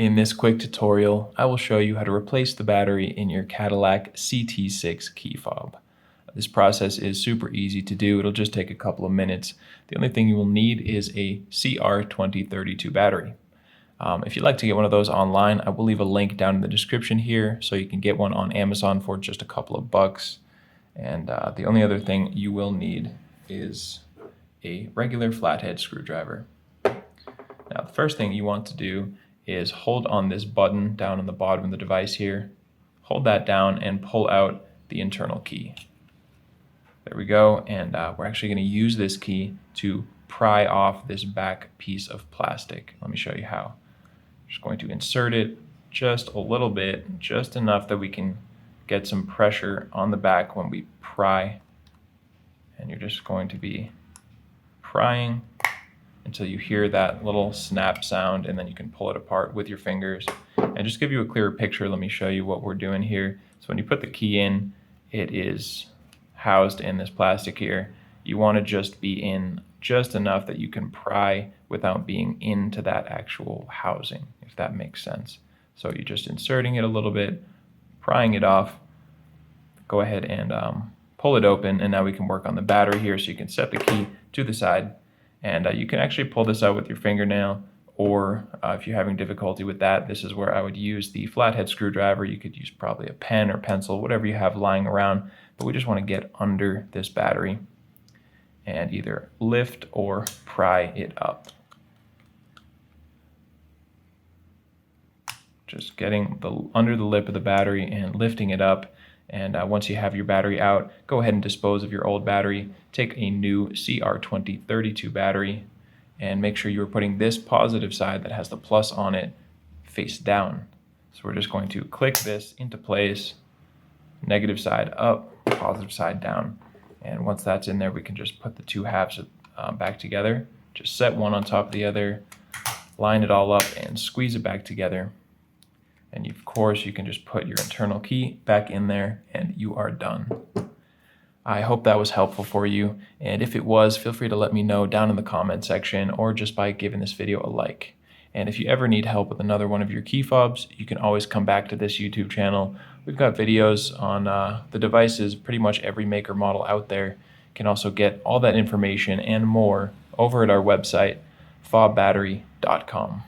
In this quick tutorial, I will show you how to replace the battery in your Cadillac CT6 key fob. This process is super easy to do. It'll just take a couple of minutes. The only thing you will need is a CR2032 battery. If you'd like to get one of those online, I will leave a link down in the description here so you can get one on Amazon for just a couple of bucks. And the only other thing you will need is a regular flathead screwdriver. Now, the first thing you want to do is hold on this button down on the bottom of the device here. Hold that down and pull out the internal key. There we go, and we're actually going to use this key to pry off this back piece of plastic. Let me show you how. Just going to insert it just a little bit, just enough that we can get some pressure on the back when we pry. And you're just going to be prying until you hear that little snap sound, and then you can pull it apart with your fingers. And just give you a clearer picture, let me show you what we're doing here. So when you put the key in, it is housed in this plastic here. You want to just be in just enough that you can pry without being into that actual housing, if that makes sense. So you're just inserting it a little bit, prying it off. Go ahead and pull it open, and now we can work on the battery here. So you can set the key to the side, and you can actually pull this out with your fingernail, or if you're having difficulty with that, this is where I would use the flathead screwdriver. You could use probably a pen or pencil, whatever you have lying around, but we just want to get under this battery and either lift or pry it up. Just getting under the lip of the battery and lifting it up. And once you have your battery out, go ahead and dispose of your old battery. Take a new CR2032 battery and make sure you're putting this positive side that has the plus on it face down. So we're just going to click this into place, negative side up, positive side down. And once that's in there, we can just put the two halves back together. Just set one on top of the other, line it all up, and squeeze it back together. And of course, you can just put your internal key back in there and you are done. I hope that was helpful for you. And if it was, feel free to let me know down in the comment section or just by giving this video a like. And if you ever need help with another one of your key fobs, you can always come back to this YouTube channel. We've got videos on the devices, pretty much every maker model out there. You can also get all that information and more over at our website, fobbattery.com.